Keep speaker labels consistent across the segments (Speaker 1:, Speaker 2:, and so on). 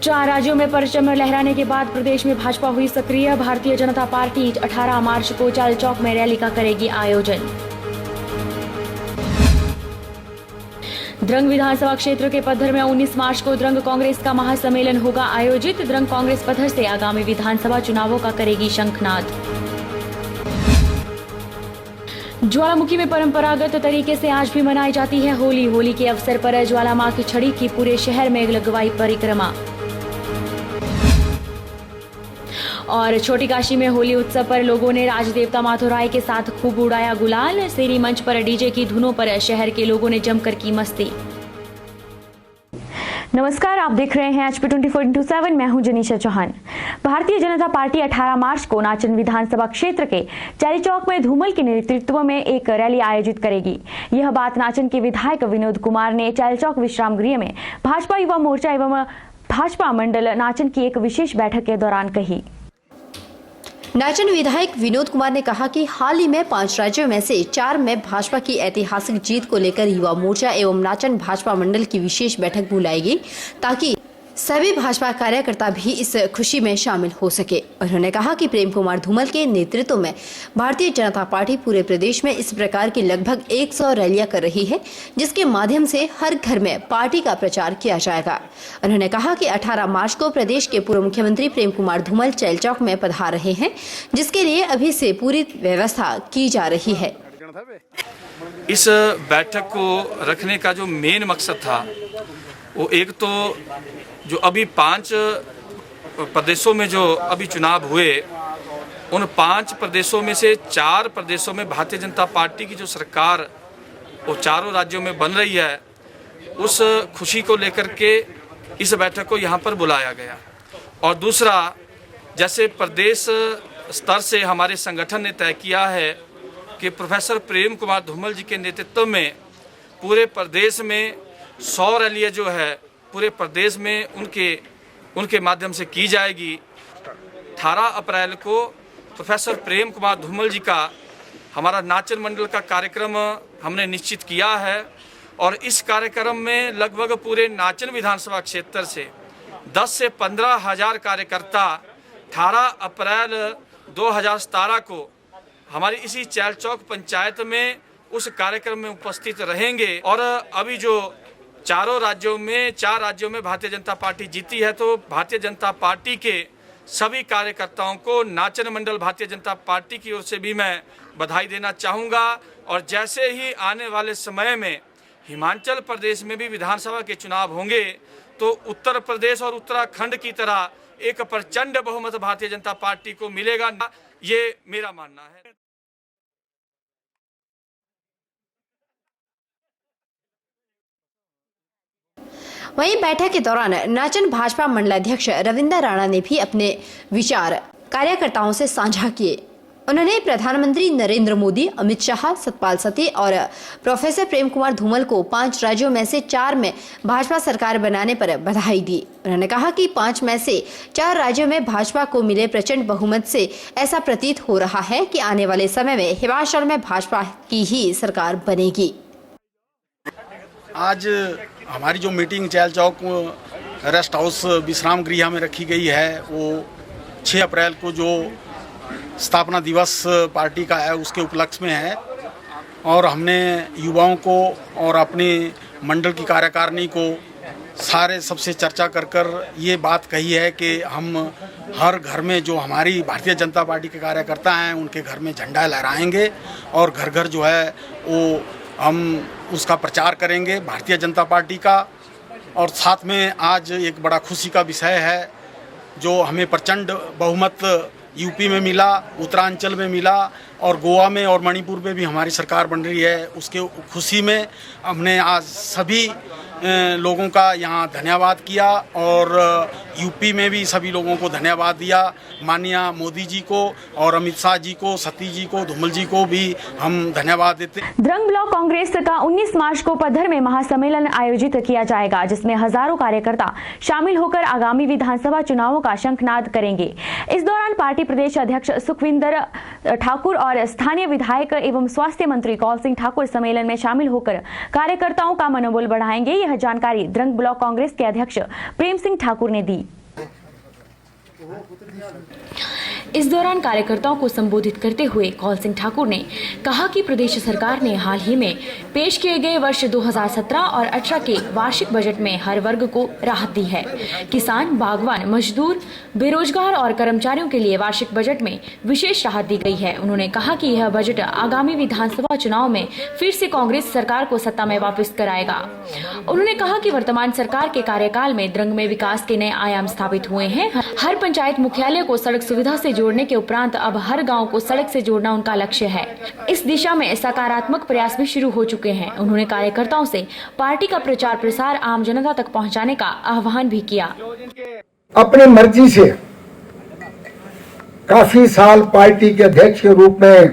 Speaker 1: 4 राज्यों में परचम लहराने के बाद प्रदेश में भाजपा हुई सक्रिय। भारतीय जनता पार्टी 18 मार्च को चाल चौक में रैली का करेगी आयोजन। द्रंग विधानसभा क्षेत्र के पद्धर में 19 मार्च को द्रंग कांग्रेस का महासम्मेलन होगा आयोजित। द्रंग कांग्रेस पद्धर से आगामी विधानसभा चुनावों का करेगी शंखनाद। ज्वालामुखी में परंपरागत तरीके से आज भी मनाई जाती है होली। होली के अवसर पर ज्वाला मां की छड़ी की पूरे शहर में लगवाई परिक्रमा। और छोटी काशी में होली उत्सव पर लोगों ने राजदेवता माधोराय के साथ खूब उड़ाया गुलाल। शेरी मंच पर डीजे की धुनों पर शहर के लोगों ने जमकर की मस्ती। नमस्कार, आप देख रहे हैं HP 24/7। मैं हूं जनीशा चौहान। भारतीय जनता पार्टी 18 मार्च को नाचन विधानसभा क्षेत्र के चाली चौक में धूमल के नेतृत्व में एक रैली आयोजित करेगी। यह बात नाचन के विधायक विनोद कुमार ने चाली चौक विश्राम गृह में भाजपा युवा मोर्चा एवं भाजपा मंडल नाचन की एक विशेष बैठक के दौरान कही।
Speaker 2: नाचन विधायक विनोद कुमार ने कहा कि हाल ही में 5 राज्यों में से 4 में भाजपा की ऐतिहासिक जीत को लेकर युवा मोर्चा एवं नाचन भाजपा मंडल की विशेष बैठक बुलाएगी ताकि सभी भाजपा कार्यकर्ता भी इस खुशी में शामिल हो सके। उन्होंने कहा कि प्रेम कुमार धूमल के नेतृत्व में भारतीय जनता पार्टी पूरे प्रदेश में इस प्रकार की लगभग 100 रैलियां कर रही है, जिसके माध्यम से हर घर में पार्टी का प्रचार किया जाएगा। उन्होंने कहा कि 18 मार्च को प्रदेश के पूर्व मुख्यमंत्री प्रेम कुमार धूमल चैल चौक में पधार रहे हैं, जिसके लिए अभी से पूरी व्यवस्था की जा रही है।
Speaker 3: इस बैठक को रखने का जो मेन मकसद था वो एक तो जो अभी 5 प्रदेशों में जो अभी चुनाव हुए, उन 5 प्रदेशों में से 4 प्रदेशों में भारतीय जनता पार्टी की जो सरकार वो चारों राज्यों में बन रही है, उस खुशी को लेकर के इस बैठक को यहाँ पर बुलाया गया। और दूसरा, जैसे प्रदेश स्तर से हमारे संगठन ने तय किया है कि प्रोफेसर प्रेम कुमार धूमल जी के नेतृत्व में पूरे प्रदेश में 100 रैलियाँ जो है पूरे प्रदेश में उनके माध्यम से की जाएगी। 18 अप्रैल को प्रोफेसर प्रेम कुमार धूमल जी का हमारा नाचन मंडल का कार्यक्रम हमने निश्चित किया है और इस कार्यक्रम में लगभग पूरे नाचन विधानसभा क्षेत्र से 10 से 15 हज़ार कार्यकर्ता 18 अप्रैल 2017 को हमारी इसी चैल चौक पंचायत में उस कार्यक्रम में उपस्थित रहेंगे। और अभी जो 4 राज्यों में भारतीय जनता पार्टी जीती है, तो भारतीय जनता पार्टी के सभी कार्यकर्ताओं को नाचन मंडल भारतीय जनता पार्टी की ओर से भी मैं बधाई देना चाहूँगा। और जैसे ही आने वाले समय में हिमाचल प्रदेश में भी विधानसभा के चुनाव होंगे, तो उत्तर प्रदेश और उत्तराखंड की तरह एक प्रचंड बहुमत भारतीय जनता पार्टी को मिलेगा, ये मेरा मानना है।
Speaker 2: वहीं बैठक के दौरान नाचन भाजपा मंडलाध्यक्ष रविंदर राणा ने भी अपने विचार कार्यकर्ताओं से साझा किए। उन्होंने प्रधानमंत्री नरेंद्र मोदी, अमित शाह, सतपाल सत्ती और प्रोफेसर प्रेम कुमार धूमल को 5 राज्यों में से 4 में भाजपा सरकार बनाने पर बधाई दी। उन्होंने कहा कि 5 में से 4 राज्यों में भाजपा को मिले प्रचंड बहुमत से ऐसा प्रतीत हो रहा है कि आने वाले समय में हिमाचल में भाजपा की ही सरकार बनेगी।
Speaker 4: आज हमारी जो मीटिंग चैल चौक रेस्ट हाउस विश्राम गृह में रखी गई है, वो 6 अप्रैल को जो स्थापना दिवस पार्टी का है उसके उपलक्ष्य में है। और हमने युवाओं को और अपने मंडल की कार्यकारिणी को सारे सबसे चर्चा कर ये बात कही है कि हम हर घर में जो हमारी भारतीय जनता पार्टी के कार्यकर्ता हैं उनके घर में झंडा लहराएंगे और घर घर जो है वो हम उसका प्रचार करेंगे भारतीय जनता पार्टी का। और साथ में आज एक बड़ा खुशी का विषय है, जो हमें प्रचंड बहुमत यूपी में मिला, उत्तरांचल में मिला और गोवा में और मणिपुर में भी हमारी सरकार बन रही है। उसके खुशी में हमने आज सभी लोगों का यहाँ धन्यवाद किया और यूपी में भी सभी लोगों को धन्यवाद दिया। माननीय मोदी जी को और अमित शाह जी को, सती जी को, धूमल जी को भी हम धन्यवाद देते हैं।
Speaker 1: द्रंग ब्लॉक कांग्रेस का 19 मार्च को पद्धर में महासम्मेलन आयोजित किया जाएगा, जिसमें हजारों कार्यकर्ता शामिल होकर आगामी विधानसभा चुनावों का शंखनाद करेंगे। इस दौरान पार्टी प्रदेश अध्यक्ष सुखविंदर ठाकुर और स्थानीय विधायक एवं स्वास्थ्य मंत्री कौल सिंह ठाकुर सम्मेलन में शामिल होकर कार्यकर्ताओं का मनोबल बढ़ाएंगे। यह जानकारी द्रंग ब्लॉक कांग्रेस के अध्यक्ष प्रेम सिंह ठाकुर ने दी। इस दौरान कार्यकर्ताओं को संबोधित करते हुए कौल सिंह ठाकुर ने कहा कि प्रदेश सरकार ने हाल ही में पेश किए गए वर्ष 2017 और 18 के वार्षिक बजट में हर वर्ग को राहत दी है। किसान, बागवान, मजदूर, बेरोजगार और कर्मचारियों के लिए वार्षिक बजट में विशेष राहत दी गई है। उन्होंने कहा कि यह बजट आगामी विधानसभा चुनाव में फिर से कांग्रेस सरकार को सत्ता में वापस कराएगा। उन्होंने कहा कि वर्तमान सरकार के कार्यकाल में द्रंग में विकास के नए आयाम स्थापित हुए हैं। हर पंचायत मुख्यालय को सड़क सुविधा से जोड़ने के उपरांत अब हर गांव को सड़क से जोड़ना उनका लक्ष्य है। इस दिशा में सकारात्मक प्रयास भी शुरू हो चुके हैं। उन्होंने कार्यकर्ताओं से पार्टी का प्रचार प्रसार आम जनता तक पहुंचाने का आह्वान भी किया।
Speaker 5: अपनी मर्जी से काफी साल पार्टी के अध्यक्ष के रूप में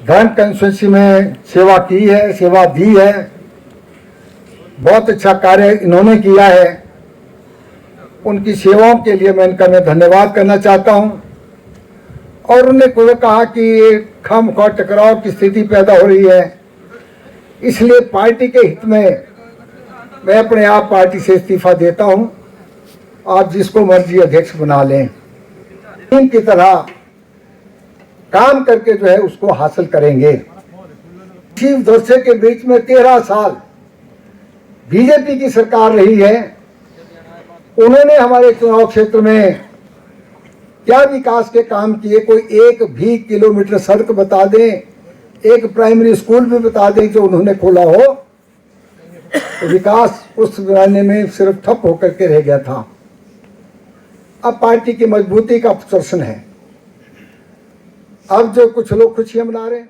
Speaker 5: धर्म कंस्टिट्यूंसी में सेवा की है, सेवा दी है। बहुत अच्छा कार्य इन्होंने किया है। उनकी सेवाओं के लिए मैं धन्यवाद करना चाहता हूं। और उन्होंने खुद कहा कि खामख्वाह टकराव की स्थिति पैदा हो रही है, इसलिए पार्टी के हित में मैं अपने आप पार्टी से इस्तीफा देता हूं। आप जिसको मर्जी अध्यक्ष बना लें, टीम की तरह काम करके जो है उसको हासिल करेंगे। इसी उद्देश्य के बीच में 13 साल बीजेपी की सरकार रही है। उन्होंने हमारे चुनाव क्षेत्र में क्या विकास के काम किए, कोई एक भी किलोमीटर सड़क बता दें, एक प्राइमरी स्कूल भी बता दें जो उन्होंने खोला हो, तो विकास उस जमाने में सिर्फ ठप होकर के रह गया था। अब पार्टी की मजबूती का प्रदर्शन है। अब जो कुछ लोग खुशियां मना रहे हैं।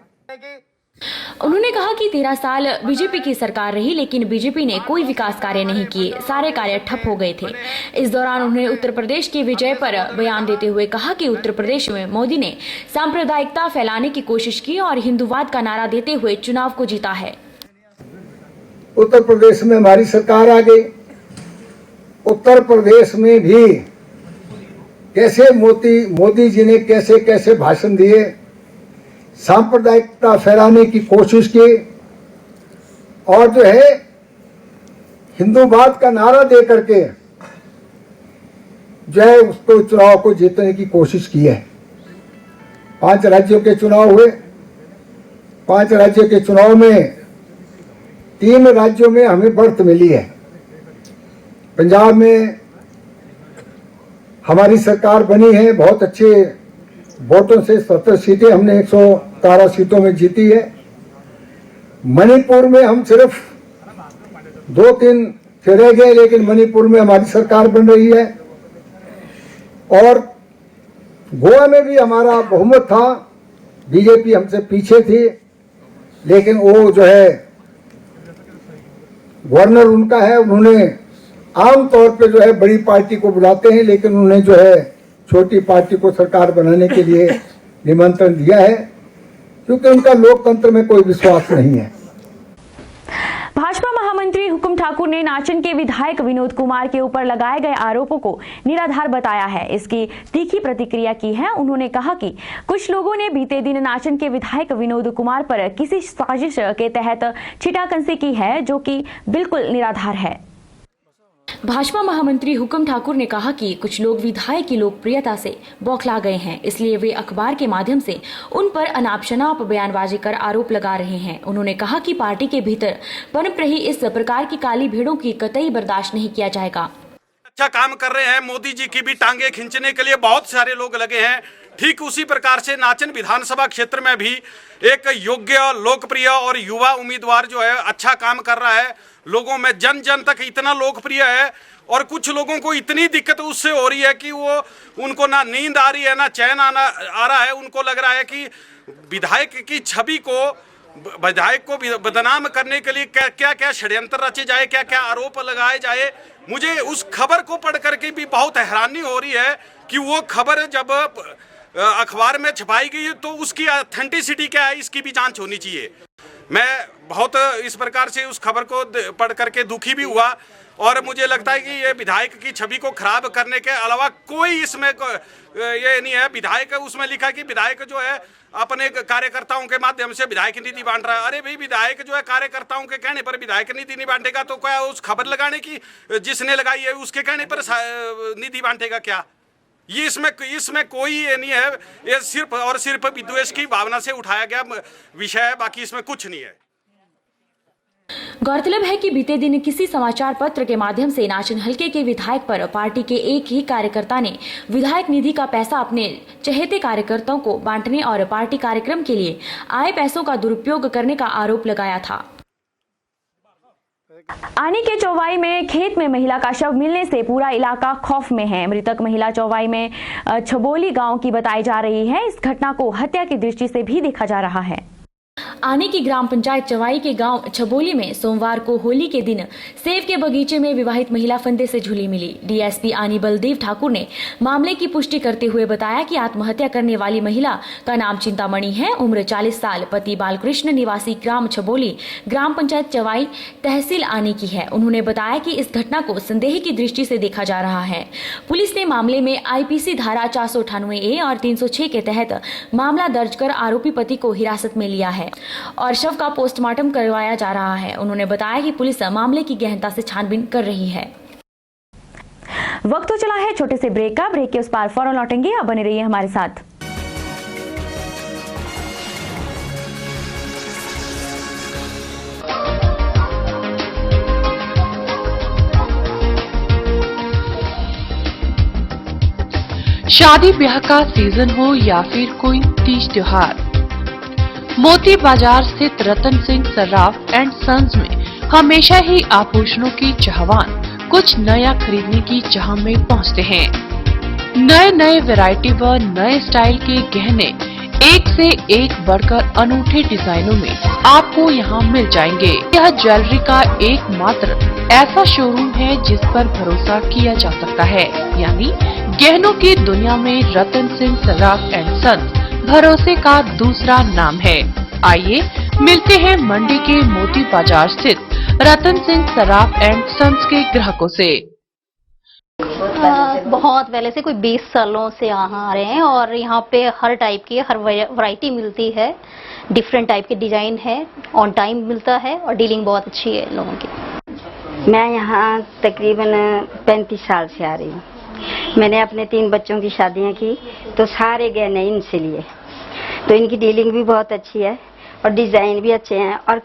Speaker 1: उन्होंने कहा कि 13 साल बीजेपी की सरकार रही, लेकिन बीजेपी ने कोई विकास कार्य नहीं किए, सारे कार्य ठप हो गए थे। इस दौरान उन्होंने उत्तर प्रदेश की विजय पर बयान देते हुए कहा कि उत्तर प्रदेश में मोदी ने सांप्रदायिकता फैलाने की कोशिश की और हिंदूवाद का नारा देते हुए चुनाव को जीता है।
Speaker 5: उत्तर प्रदेश में हमारी सरकार आ गई। उत्तर प्रदेश में भी कैसे मोदी जी ने कैसे कैसे भाषण दिए, सांप्रदायिकता फैलाने की कोशिश की और जो है हिंदूवाद का नारा दे करके जो है उसको चुनाव को जीतने की कोशिश की है। 5 राज्यों के चुनाव हुए। 5 राज्यों के चुनाव में 3 राज्यों में हमें बढ़त मिली है। पंजाब में हमारी सरकार बनी है, बहुत अच्छे वोटों से 70 सीटें हमने 117 सीटों में जीती है। मणिपुर में हम सिर्फ 2-3 से रह गए, लेकिन मणिपुर में हमारी सरकार बन रही है। और गोवा में भी हमारा बहुमत था, बीजेपी हमसे पीछे थी, लेकिन वो जो है गवर्नर उनका है, उन्होंने आम तौर पे जो है बड़ी पार्टी को बुलाते हैं, लेकिन उन्होंने जो है छोटी पार्टी को सरकार बनाने के लिए निमंत्रण दिया है, क्योंकि उनका लोकतंत्र में कोई विश्वास नहीं है।
Speaker 1: भाजपा महामंत्री हुकुम ठाकुर ने नाचन के विधायक विनोद कुमार के ऊपर लगाए गए आरोपों को निराधार बताया है। इसकी तीखी प्रतिक्रिया की है। उन्होंने कहा कि कुछ लोगों ने बीते दिन नाचन के विधायक विनोद कुमार पर किसी साजिश के तहत छिटाकंसी की है, जो कि बिल्कुल निराधार है। भाजपा महामंत्री हुकुम ठाकुर ने कहा कि कुछ लोग विधायक की लोकप्रियता से बौखला गए हैं, इसलिए वे अखबार के माध्यम से उन पर अनाप शनाप बयानबाजी कर आरोप लगा रहे हैं। उन्होंने कहा कि पार्टी के भीतर पनप रही इस प्रकार की काली भीड़ों की कतई बर्दाश्त नहीं किया जाएगा।
Speaker 6: अच्छा काम कर रहे हैं, मोदी जी की भी टांगे खींचने के लिए बहुत सारे लोग लगे हैं। ठीक उसी प्रकार से नाचन विधानसभा क्षेत्र में भी एक योग्य, लोकप्रिय और युवा उम्मीदवार जो है अच्छा काम कर रहा है। लोगों में जन जन तक इतना लोकप्रिय है, और कुछ लोगों को इतनी दिक्कत उससे हो रही है कि वो उनको ना नींद आ रही है, ना चैन आ रहा है। उनको लग रहा है कि विधायक की छवि को, विधायक को बदनाम करने के लिए क्या क्या षड्यंत्र रचे जाए, क्या क्या आरोप लगाए जाए। मुझे उस खबर को पढ़ करके भी बहुत हैरानी हो रही है कि वो खबर जब अखबार में छपाई गई तो उसकी ऑथेंटिसिटी क्या है, इसकी भी जांच होनी चाहिए। मैं बहुत इस प्रकार से उस खबर को पढ़ करके दुखी भी हुआ और मुझे लगता है कि ये विधायक की छवि को खराब करने के अलावा कोई इसमें ये नहीं है। विधायक उसमें लिखा कि विधायक जो है अपने कार्यकर्ताओं के माध्यम से विधायक निधि बांट रहा है। अरे भाई, विधायक जो है कार्यकर्ताओं के कहने पर विधायक निधि नहीं बांटेगा तो क्या उस खबर लगाने की जिसने लगाई है उसके कहने पर निधि बांटेगा क्या? ये इसमें कोई ये नहीं है। ये सिर्फ और सिर्फ विद्वेष की भावना से उठाया गया विषय है, बाकी इसमें कुछ नहीं है।
Speaker 1: गौरतलब है कि बीते दिन किसी समाचार पत्र के माध्यम से नाचन हलके के विधायक पर पार्टी के एक ही कार्यकर्ता ने विधायक निधि का पैसा अपने चहेते कार्यकर्ताओं को बांटने और पार्टी कार्यक्रम के लिए आए पैसों का दुरुपयोग करने का आरोप लगाया था। आनी के चौवाई में खेत में महिला का शव मिलने से पूरा इलाका खौफ में है। मृतक महिला चौवाई में छबोली गांव की बताई जा रही है। इस घटना को हत्या की दृष्टि से भी देखा जा रहा है। आनी की ग्राम पंचायत चवाई के गांव छबोली में सोमवार को होली के दिन सेब के बगीचे में विवाहित महिला फंदे से झूली मिली। डीएसपी आनी बलदेव ठाकुर ने मामले की पुष्टि करते हुए बताया कि आत्महत्या करने वाली महिला का नाम चिंतामणि है। उम्र 40 साल, पति बालकृष्ण, निवासी ग्राम छबोली, ग्राम पंचायत चवाई, तहसील आनी की है। उन्होंने बताया कि इस घटना को संदेह की दृष्टि से देखा जा रहा है। पुलिस ने मामले में आईपीसी धारा 498A और 306 के तहत मामला दर्ज कर आरोपी पति को हिरासत में लिया है और शव का पोस्टमार्टम करवाया जा रहा है। उन्होंने बताया कि पुलिस मामले की गहनता से छानबीन कर रही है। वक्त तो चला है छोटे से ब्रेक का। ब्रेक के उस पार फौरन लौटेंगे। आप बने रहिए हमारे साथ।
Speaker 7: शादी ब्याह का सीजन हो या फिर कोई तीज त्योहार, मोती बाजार स्थित रतन सिंह सर्राफ एंड सन्स में हमेशा ही आभूषणों की चाहवान कुछ नया खरीदने की चाह में पहुंचते हैं। नए नए वैरायटी व नए स्टाइल के गहने एक से एक बढ़कर अनूठे डिजाइनों में आपको यहां मिल जाएंगे। यह ज्वेलरी का एकमात्र ऐसा शोरूम है जिस पर भरोसा किया जा सकता है, यानी गहनों की दुनिया में रतन सिंह सर्राफ एंड सन्स भरोसे का दूसरा नाम है। आइए मिलते हैं मंडी के मोती बाजार स्थित रतन सिंह सर्राफ एंड सन्स के ग्राहकों से।
Speaker 8: बहुत पहले से, कोई 20 सालों से यहाँ आ रहे हैं और यहाँ पे हर टाइप की हर वैरायटी मिलती है। डिफरेंट टाइप के डिजाइन है, ऑन टाइम मिलता है और डीलिंग बहुत अच्छी है लोगों की।
Speaker 9: मैं यहाँ तकरीबन 35 साल से आ रही हूँ। मैंने अपने 3 बच्चों की शादियाँ की तो सारे गहने इनसे लिए, तो इनकी डीलिंग भी बहुत अच्छी है और डिजाइन भी अच्छे हैं और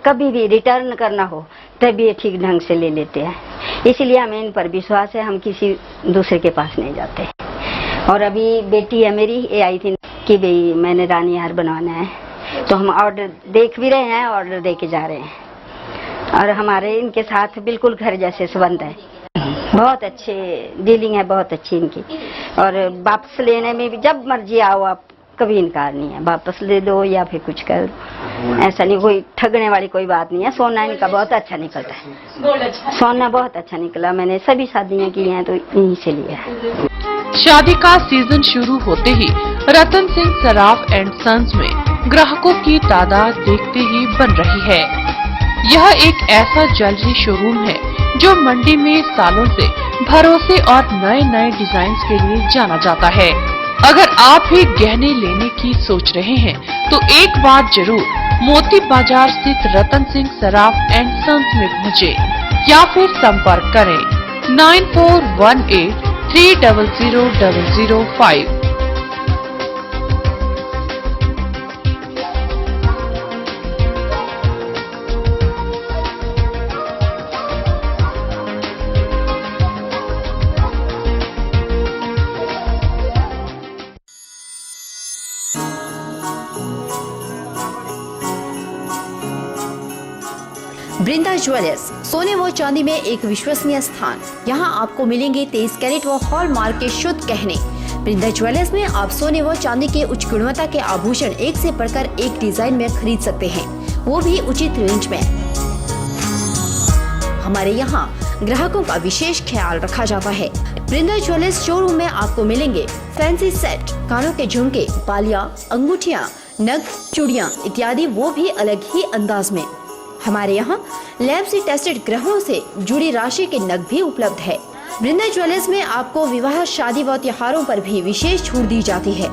Speaker 9: कभी भी रिटर्न करना हो तभी ये ठीक ढंग से ले लेते हैं। इसीलिए हमें इन पर विश्वास है, हम किसी दूसरे के पास नहीं जाते। और अभी बेटी है मेरी, ये आई थी कि भाई मैंने रानी हार बनवाना है, तो हम ऑर्डर देख भी रहे हैं, ऑर्डर दे के जा रहे हैं और हमारे इनके साथ बिल्कुल घर जैसे संबंध है। बहुत अच्छे डीलिंग है, बहुत अच्छी इनकी। और वापस लेने में भी जब मर्जी आओ आप, कभी इनकार नहीं है, वापस ले दो या फिर कुछ कर, ऐसा नहीं, कोई ठगने वाली कोई बात नहीं है। सोना इनका बहुत अच्छा निकलता है, सोना बहुत अच्छा निकला। मैंने सभी शादियां की हैं तो इन्हीं से लिया है।
Speaker 7: शादी का सीजन शुरू होते ही रतन सिंह सर्राफ एंड सन्स में ग्राहकों की तादाद देखते ही बन रही है। यह एक ऐसा ज्वेलरी शोरूम है जो मंडी में सालों से भरोसे और नए नए डिजाइन के लिए जाना जाता है। अगर आप भी गहने लेने की सोच रहे हैं तो एक बार जरूर मोती बाजार स्थित रतन सिंह सर्राफ एंड सन्स में पहुँचे या फिर संपर्क करें 9418 300005।
Speaker 2: वृंदा ज्वेलर्स, सोने व चांदी में एक विश्वसनीय स्थान। यहाँ आपको मिलेंगे 23 कैरेट व हॉलमार्क के शुद्ध गहने। वृंदा ज्वेलर्स में आप सोने व चांदी के उच्च गुणवत्ता के आभूषण एक से बढ़कर एक डिजाइन में खरीद सकते हैं, वो भी उचित रेंज में। हमारे यहाँ ग्राहकों का विशेष ख्याल रखा जाता है। वृंदा ज्वेलर्स शोरूम में आपको मिलेंगे फैंसी सेट, कानों के झुमके, बालियां, अंगूठियां, नग, चूड़ियां इत्यादि वो भी अलग ही अंदाज में। हमारे यहाँ लैब से टेस्टेड ग्रहों से जुड़ी राशि के नग भी उपलब्ध है। वृंदा ज्वेलर्स में आपको विवाह, शादी व त्योहारों पर भी विशेष छूट दी जाती है।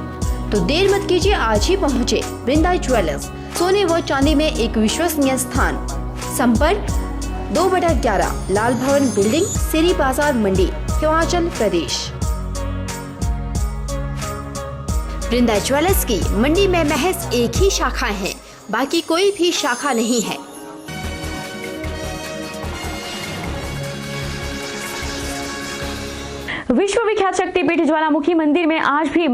Speaker 2: तो देर मत कीजिए, आज ही पहुँचे वृंदा ज्वेलर्स, सोने व चांदी में एक विश्वसनीय स्थान। संपर्क 2/11 लाल भवन बिल्डिंग, सिरी बाजार मंडी, हिमाचल प्रदेश। वृंदा ज्वेलर्स की मंडी में महज एक ही शाखा है, बाकी कोई भी शाखा नहीं है।
Speaker 1: विश्वविख्यात शक्तिपीठ ज्वालामुखी मंदिर में आज भी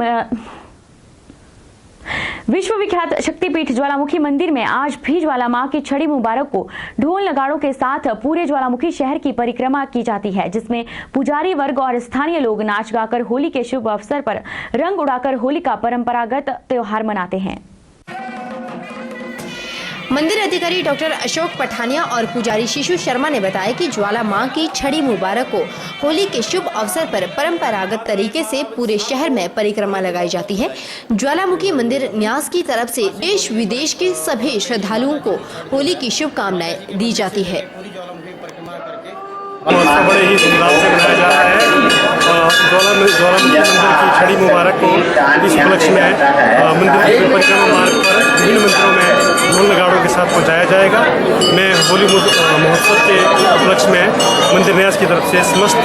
Speaker 1: विश्वविख्यात शक्तिपीठ ज्वालामुखी मंदिर में आज भी ज्वाला मां की छड़ी मुबारक को ढोल नगाड़ों के साथ पूरे ज्वालामुखी शहर की परिक्रमा की जाती है, जिसमें पुजारी वर्ग और स्थानीय लोग नाच गाकर होली के शुभ अवसर पर रंग उड़ाकर होली का परंपरागत त्योहार मनाते हैं।
Speaker 2: मंदिर अधिकारी डॉक्टर अशोक पठानिया और पुजारी शिशु शर्मा ने बताया कि ज्वाला मां की छड़ी मुबारक को होली के शुभ अवसर पर परंपरागत तरीके से पूरे शहर में परिक्रमा लगाई जाती है। ज्वालामुखी मंदिर न्यास की तरफ से देश विदेश के सभी श्रद्धालुओं को होली की शुभकामनाएं दी जाती है।
Speaker 10: बड़े ही धूमधाम से मनाया जा रहा है। ज्वालामुखी मंदिर की छड़ी मुबारक को इस उपलक्ष्य में मंदिर के परिक्रमा मार्ग पर विभिन्न मंदिरों में ढोल नगाड़ों के साथ पहुंचाया जाएगा। मैं होली महोत्सव के उपलक्ष्य में मंदिर न्यास की तरफ से समस्त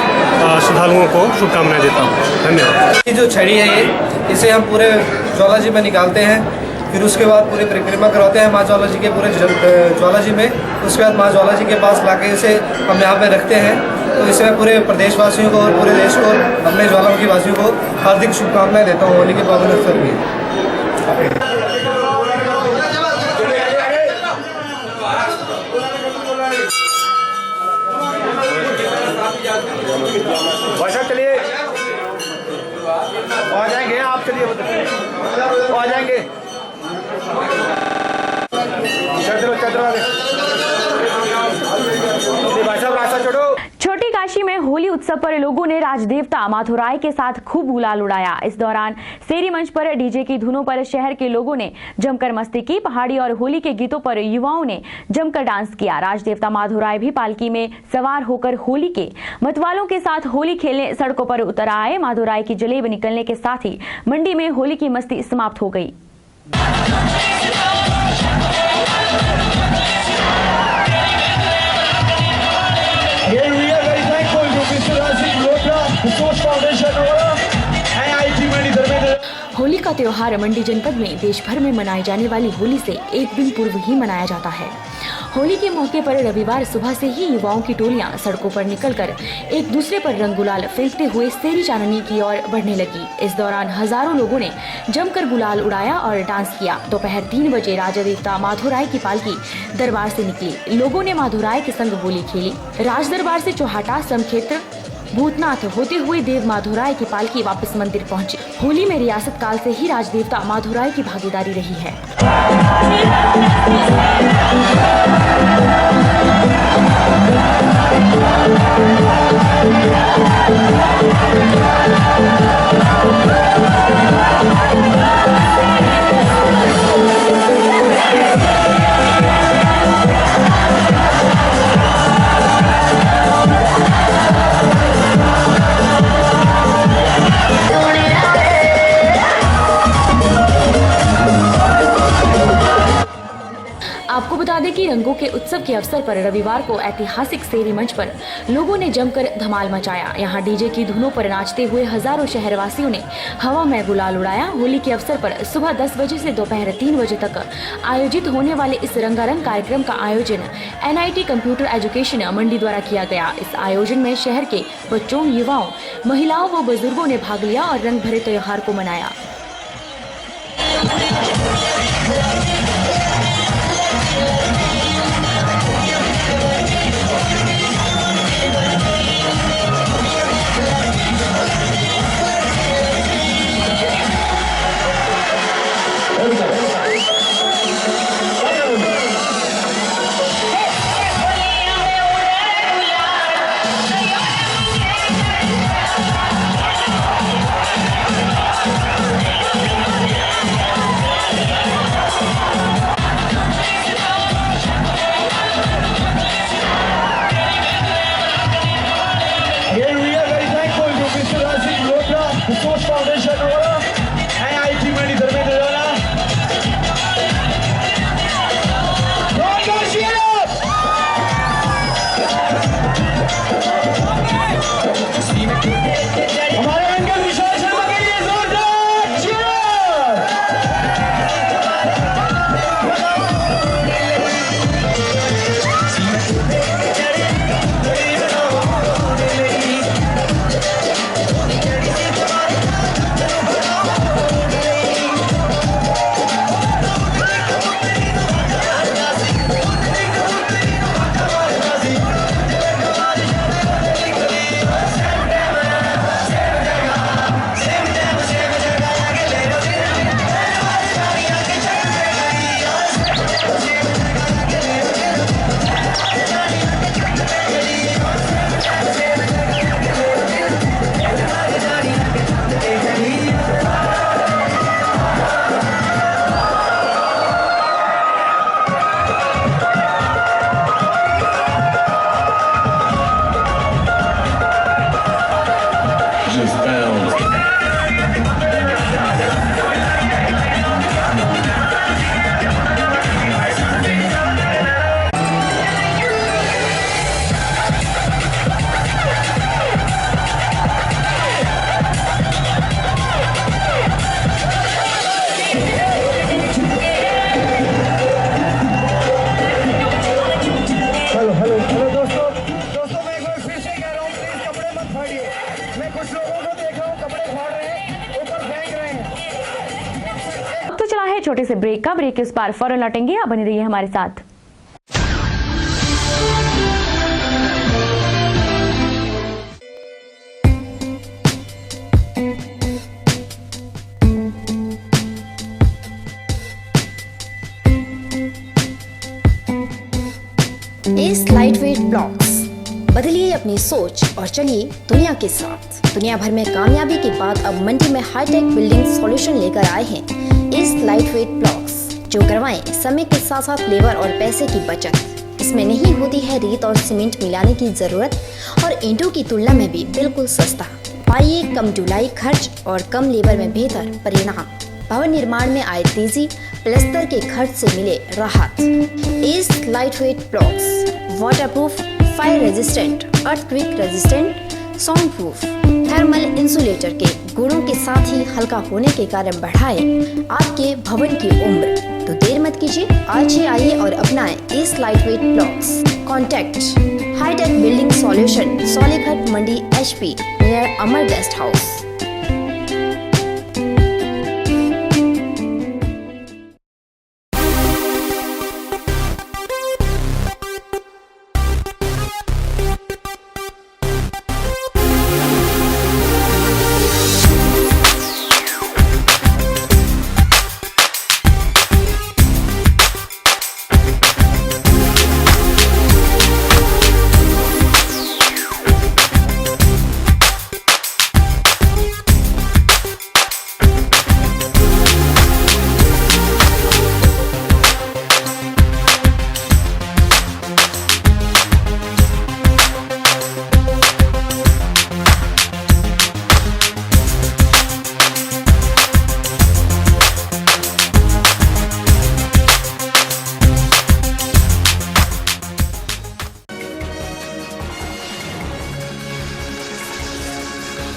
Speaker 10: श्रद्धालुओं को शुभकामनाएं देता हूँ। धन्यवाद।
Speaker 11: ये जो छड़ी है इसे हम पूरे ज्वाला जी में निकालते हैं, फिर उसके बाद पूरी परिक्रमा करवाते हैं माँ ज्वाला जी के पूरे ज्वाला जी में। उसके बाद माँ ज्वाला जी के पास लाके इसे हम यहाँ पे रखते हैं। तो इसमें पूरे प्रदेशवासियों को और पूरे देश को और अपने ज्वालामुखी वासियों को हार्दिक शुभकामनाएं देता हूँ होली के पावन अवसर पर।
Speaker 10: चलिए आ जाएंगे आप, चलिए आ जाएंगे।
Speaker 1: छोटी काशी में होली उत्सव पर लोगों ने राजदेवता माधुराय के साथ खूब गुलाल उड़ाया। इस दौरान सेरी मंच पर डीजे की धुनों पर शहर के लोगों ने जमकर मस्ती की। पहाड़ी और होली के गीतों पर युवाओं ने जमकर डांस किया। राजदेवता माधुराय भी पालकी में सवार होकर होली के मतवालों के साथ होली खेलने सड़कों पर उतर आए। माधुराय की जलेब निकलने के साथ ही मंडी में होली की मस्ती समाप्त हो गई। होली का त्योहार मंडी जनपद में देश भर में मनाई जाने वाली होली से एक दिन पूर्व ही मनाया जाता है। होली के मौके पर रविवार सुबह से ही युवाओं की टोलियां सड़कों पर निकलकर एक दूसरे पर रंग गुलाल फेंकते हुए सेरी चांदनी की ओर बढ़ने लगी। इस दौरान हजारों लोगों ने जमकर गुलाल उड़ाया और डांस किया। दोपहर 3 बजे राजदेवता माधुराय की पालकी दरबार से निकली। लोगों ने माधुराय के संग होली खेली। राज दरबार से चौहाटा, समक्षेत्र, भूतनाथ होते हुए देव माधुराय की पालकी वापस मंदिर पहुंची। होली में रियासत काल से ही राजदेवता माधुराय की भागीदारी रही है। आपको बता दें कि रंगों के उत्सव के अवसर पर रविवार को ऐतिहासिक सेरी मंच पर लोगों ने जमकर धमाल मचाया। यहां डीजे की धुनों पर नाचते हुए हजारों शहरवासियों ने हवा में गुलाल उड़ाया। होली के अवसर पर सुबह 10 बजे से दोपहर 3 बजे तक आयोजित होने वाले इस रंगारंग कार्यक्रम का आयोजन NIT कंप्यूटर एजुकेशन मंडी द्वारा किया गया। इस आयोजन में शहर के बच्चों, युवाओं, महिलाओं व बुजुर्गों ने भाग लिया और रंग भरे त्योहार को मनाया। छोटे से ब्रेक का। ब्रेक के उस पार फौरन लौटेंगे, आप बने रहिए हमारे साथ।
Speaker 12: एस लाइटवेट ब्लॉक्स, बदलिए अपनी सोच और चलिए दुनिया के साथ। दुनिया भर में कामयाबी के बाद अब मंडी में हाईटेक बिल्डिंग सॉल्यूशन लेकर आए हैं एस लाइटवेट ब्लॉक्स, जो करवाएं समय के साथ साथ लेबर और पैसे की बचत। इसमें नहीं होती है रेत और सीमेंट मिलाने की जरूरत और ईंटों की तुलना में भी बिल्कुल सस्ता। पाइए कम ढुलाई खर्च और कम लेबर में बेहतर परिणाम। भवन निर्माण में आए तेजी, प्लास्टर के खर्च से मिले राहत। S lightweight blocks waterproof, fire resistant, earthquake resistant, sound proof, thermal insulator के गुणों के साथ ही हल्का होने के कारण बढ़ाए आपके भवन की उम्र। तो देर मत कीजिए, आज ही आइए और अपनाएं एस lightweight blocks. Contact hi tech building solution, Solighat Mandi HP, near Amar guest house.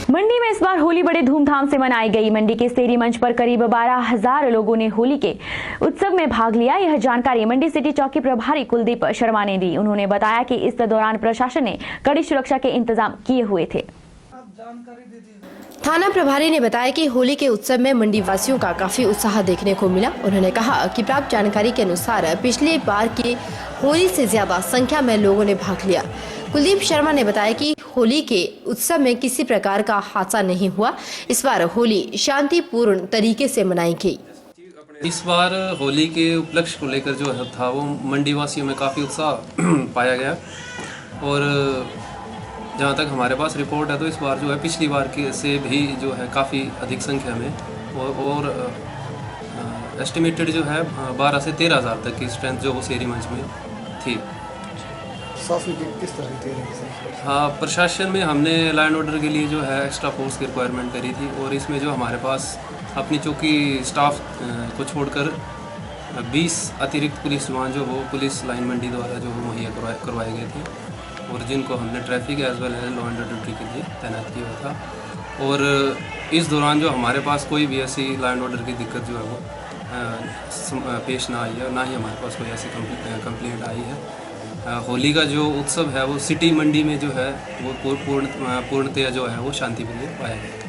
Speaker 1: Mandi में इस बार होली बड़े धूमधाम से मनाई गई। मंडी के सेरी मंच पर करीब 12,000 लोगों ने होली के उत्सव में भाग लिया। यह जानकारी मंडी सिटी चौकी प्रभारी कुलदीप शर्मा ने दी। उन्होंने बताया कि इस दौरान प्रशासन ने कड़ी सुरक्षा के इंतजाम किए हुए थे।
Speaker 2: थाना प्रभारी ने बताया कि होली के उत्सव में मंडी वासियों का काफी उत्साह देखने को मिला। उन्होंने कहा कि प्राप्त जानकारी के अनुसार पिछले बार की होली से ज्यादा संख्या में लोगों ने भाग लिया। कुलदीप शर्मा ने बताया कि होली के उत्सव में किसी प्रकार का हादसा नहीं हुआ। इस बार होली शांतिपूर्ण तरीके से मनाई गई।
Speaker 13: इस बार होली के उपलक्ष्य को लेकर जो था वो मंडी वासियों में काफ़ी उत्साह पाया गया और जहाँ तक हमारे पास रिपोर्ट है तो इस बार जो है पिछली बार के से भी जो है काफ़ी अधिक संख्या में और एस्टिमेटेड जो है 12 से 13,000 तक की स्ट्रेंथ जो वो सेरी मंच में थी।
Speaker 11: किस तरह की?
Speaker 13: हाँ, प्रशासन में हमने लॉ एंड ऑर्डर के लिए जो है एक्स्ट्रा फोर्स की रिक्वायरमेंट करी थी और इसमें जो हमारे पास अपनी चौकी स्टाफ को छोड़कर 20 अतिरिक्त पुलिस जवान जो वो पुलिस लाइन मंडी द्वारा जो मुहैया करवाए गए थे और जिनको हमने traffic as well as law and order duty के लिए तैनात किया हुआ था। और इस दौरान जो हमारे पास कोई भी ऐसी लॉ एंड ऑर्डर की दिक्कत जो है वो पेश ना आई है और ना ही हमारे पास कोई ऐसी कंप्लेंट आई है। होली का जो उत्सव है वो सिटी मंडी में जो है वो पूर्णतया जो है वो शांतिपूर्ण पाया गया।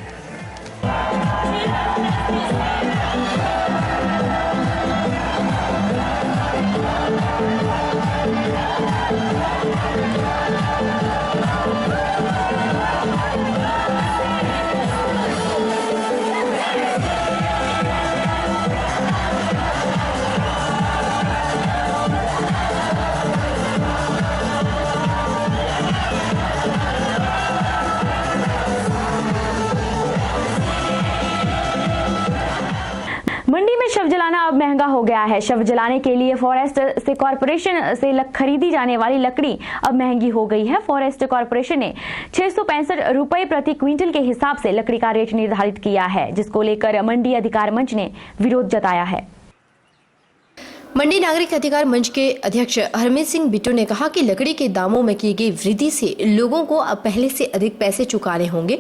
Speaker 1: मंडी में शव जलाना अब महंगा हो गया है। शव जलाने के लिए फॉरेस्ट से कॉरपोरेशन से खरीदी जाने वाली लकड़ी अब महंगी हो गई है। फॉरेस्ट कॉरपोरेशन ने 665 रुपए प्रति क्विंटल के हिसाब से लकड़ी का रेट निर्धारित किया है, जिसको लेकर मंडी अधिकार मंच ने विरोध जताया है।
Speaker 2: मंडी नागरिक अधिकार मंच के अध्यक्ष हरमीत सिंह बिट्टू ने कहा कि लकड़ी के दामों में की गई वृद्धि से लोगों को अब पहले से अधिक पैसे चुकाने होंगे।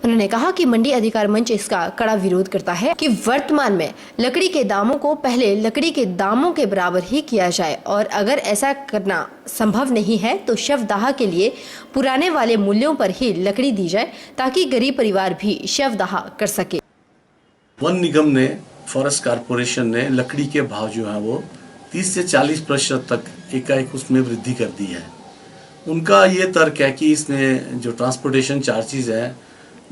Speaker 2: उन्होंने कहा कि मंडी अधिकार मंच इसका कड़ा विरोध करता है कि वर्तमान में लकड़ी के दामों को पहले लकड़ी के दामों के बराबर ही किया जाए और अगर ऐसा करना संभव नहीं है तो शवदाह के लिए पुराने वाले मूल्यों पर ही लकड़ी दी जाए ताकि गरीब परिवार भी शवदाह कर सके।
Speaker 14: वन निगम ने फॉरेस्ट कारपोरेशन ने लकड़ी के भाव जो है वो 30 से 40% तक एकाएक उसमें वृद्धि कर दी है। उनका ये तर्क है कि इसमें जो ट्रांसपोर्टेशन चार्जेस हैं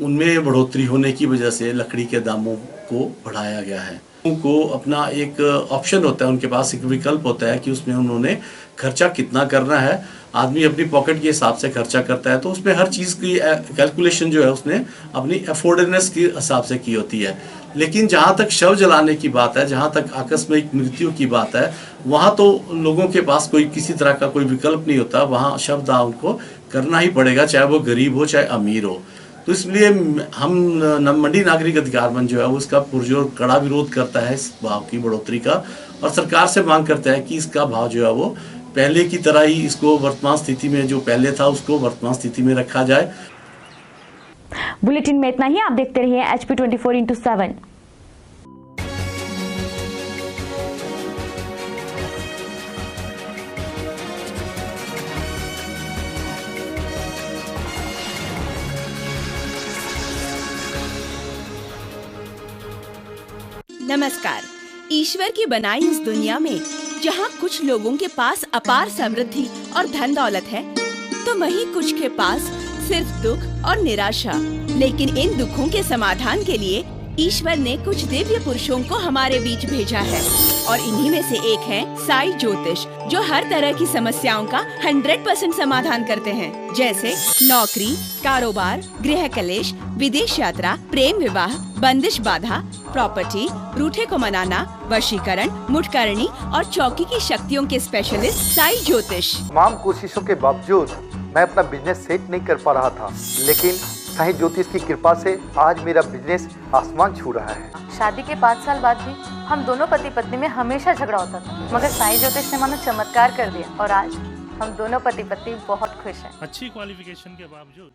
Speaker 14: उनमें बढ़ोतरी होने की वजह से लकड़ी के दामों को बढ़ाया गया है। उनको अपना एक ऑप्शन होता है, उनके पास एक विकल्प होता है कि उसमें उन्होंने खर्चा कितना करना है। आदमी अपनी पॉकेट के हिसाब से खर्चा करता है, तो उसमें हर चीज़ की कैलकुलेशन जो है उसने अपनी अफोर्डेडनेस के हिसाब से की होती है। लेकिन जहाँ तक शव जलाने की बात है, जहाँ तक आकस्मिक मृत्यु की बात है, वहाँ तो लोगों के पास कोई किसी तरह का कोई विकल्प नहीं होता। वहाँ शवदाह उनको करना ही पड़ेगा, चाहे वो गरीब हो चाहे अमीर हो। तो इसलिए हम मंडी नागरिक अधिकार मंच जो है वो इसका पुरजोर कड़ा विरोध करता है इस भाव की बढ़ोतरी का, और सरकार से मांग करता है कि इसका भाव जो है वो पहले की तरह ही इसको वर्तमान स्थिति में जो पहले था उसको वर्तमान स्थिति में रखा जाए।
Speaker 1: बुलेटिन में इतना ही। आप देखते रहिए HP 24x7।
Speaker 15: नमस्कार। ईश्वर की बनाई इस दुनिया में जहाँ कुछ लोगों के पास अपार समृद्धि और धन दौलत है, तो वहीं कुछ के पास सिर्फ दुख और निराशा। लेकिन इन दुखों के समाधान के लिए ईश्वर ने कुछ दिव्य पुरुषों को हमारे बीच भेजा है, और इन्हीं में से एक है साई ज्योतिष, जो हर तरह की समस्याओं का 100% समाधान करते हैं, जैसे नौकरी, कारोबार, गृह कलेश, विदेश यात्रा, प्रेम विवाह, बंदिश बाधा, प्रॉपर्टी, रूठे को मनाना, वशीकरण, मुठकरणी और चौकी की शक्तियों के स्पेशलिस्ट साई ज्योतिष।
Speaker 16: तमाम कोशिशों के बावजूद मैं अपना बिजनेस सेट नहीं कर पा रहा था, लेकिन साई ज्योतिष की कृपा से आज मेरा बिजनेस आसमान छू रहा है।
Speaker 17: शादी के 5 साल बाद भी हम दोनों पति पत्नी में हमेशा झगड़ा होता था, मगर साई ज्योतिष ने मानो चमत्कार कर दिया और आज हम दोनों पति पत्नी बहुत खुश हैं।
Speaker 10: अच्छी क्वालिफिकेशन के बावजूद